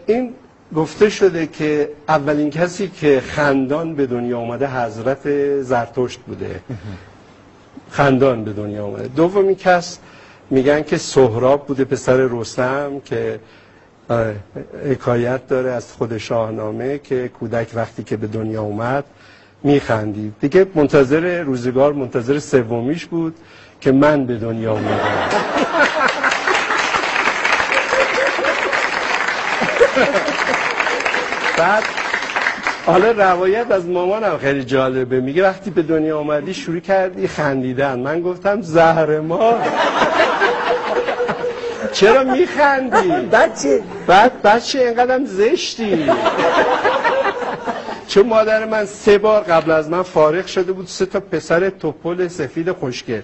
این گفته شده که اولین کسی که خندان به دنیا آمده حضرت زرتشت بوده. خندان به دنیا آمده. دومی کس میگن که سهراب بوده، پسر رستم، که حکایت داره از خود شاهنامه که کودک وقتی که به دنیا اومد میخندید. دیگه منتظر روزگار، منتظر سومیش بود که من به دنیا اومدم. بعد حالا روایت از مامانم خیلی جالبه، میگه وقتی به دنیا آمدی شروع کردی خندیدن. من گفتم زهرمار چرا میخندی؟ بچه اینقدرم زشتی. چون مادر من 3 بار قبل از من فارغ شده بود، 3 تا پسر توپل سفید خوشگل.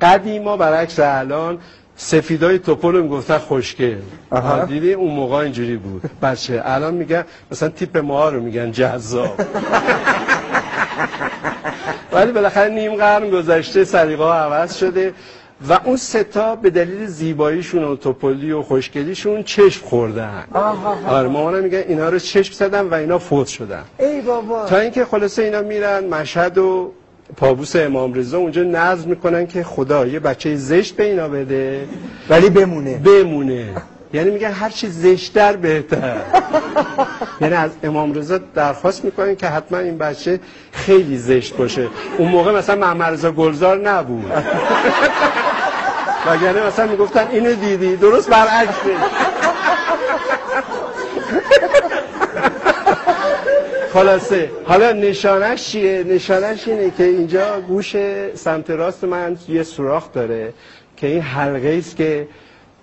قدیما برعکس الان سفیدای توپل رو میگفتن خوشگل. دیدی اون موقع اینجوری بود. بچه الان میگن مثلا تیپ ما رو میگن جذاب. ولی بالاخره نیم قرن گذشته، سلیقه ها عوض شده و اون 3 تا به دلیل زیباییشون و توپلی و خوشگلیشون چشم خوردن. آره مامانم میگن اینا رو چشم زدن و اینا فوت شدن. ای بابا. تا اینکه خلاصه اینا میرن مشهد و پابوس امام رضا، اونجا نظر میکنن که خدا یه بچه زشت به اینا بده ولی بمونه. یعنی میگن هر چی زشت‌تر بهتر. یعنی از امام رضا درخواست میکنن که حتما این بچه خیلی زشت باشه. اون موقع مثلا محمد رضا گلزار نبود. وگرنه مثلا میگفتن اینو دیدی، درست برعکسه. خلاصه حالا نشانش چیه؟ نشانش اینه که اینجا گوش سمت راست من یه سوراخ داره که این حلقه است که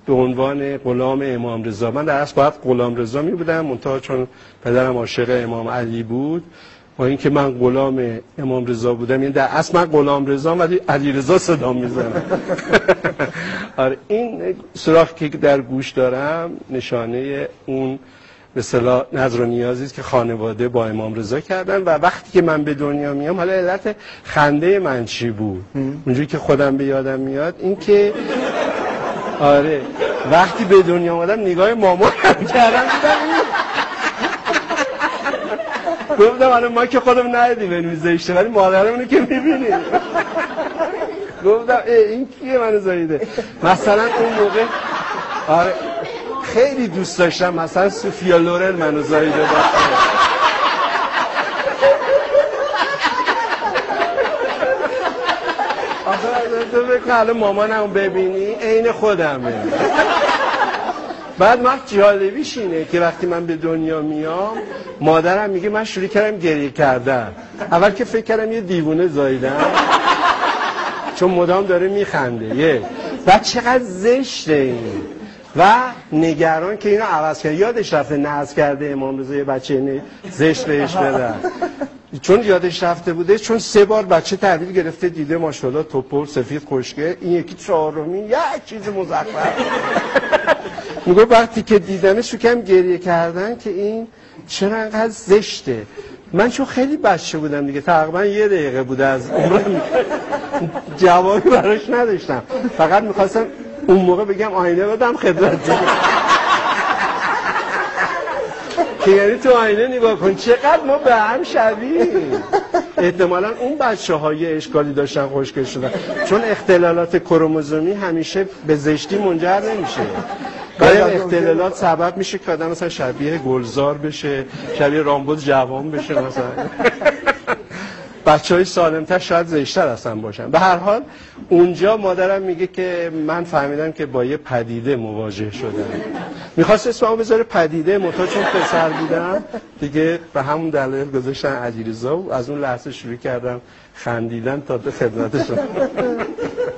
به عنوان غلام امام رضا، من در اصل باید غلام رضا می بودم، منتها چون پدرم عاشق امام علی بود، با اینکه من غلام امام رضا بودم، یعنی در اصل من غلام رضا ولی علی رضا صدا میزنم. آره این سوراخی که در گوش دارم نشانه اون به اصطلاح نظر و نیازی است که خانواده با امام رضا کردن. و وقتی که من به دنیا میام، حالا علت خنده من چی بود؟ اونجوری که خودم به یادم میاد این که آره وقتی به دنیا آمدم نگاه مامانم کردم، گفتم الان ما که خودم ندیدیم اینو زشته ولی مادرمونو که میبینیم. گفتم این کیه منو زاییده؟ مثلا اون موقع آره خیلی دوست داشتم مثلا سوفیا لورن منو زاییده باشه. تو بگو حالا مامانمو ببینی عین خودمه. بعد وقت جالبیش اینه که وقتی من به دنیا میام مادرم میگه من شروع کردم گریه کردن. اول که فکر کردم یه دیوونه زاییدم چون مدام داره میخنده. بعد چقدر زشته این و نگران که اینو عوض کرد. یادش رفته ناز کرده امام رضا یه بچه زشت بهش بدن، چون یادش رفته بوده، چون 3 بار بچه تحویل گرفته دیده ماشاءالله توپل سفید خوشگل، این یکی 4می یک چیز مزخرف. میگه وقتی که دیدمش شکم گریه کردن که این چرا انقدر زشته. من چون خیلی بچه بودم دیگه، تقریبا 1 دقیقه بوده از عمرم، جوابی براش نداشتم، فقط میخواستم اون موقع بگم آینه بدم خدمت که یعنی تو آینه نگاه کن چقدر ما به هم شبیه. احتمالا اون بچه های اشکالی داشتن خوشگل شدن، چون اختلالات کروموزومی همیشه به زشتی منجر نمیشه. گاهی اختلالات سبب میشه که آدم مثلا شبیه گلزار بشه، شبیه رامبد جوان بشه مثلا. بچه‌های سالم‌تر شاید زشت‌تر اصلا باشن. به هر حال اونجا مادرم میگه که من فهمیدم که با یه پدیده مواجه شدم. میخواست اسممو بذاره پدیده، منتها چون پسر بودم دیگه به همون دلیل گذاشتن علیرضا و از اون لحظه شروع کردم خندیدن تا به خدمتشون.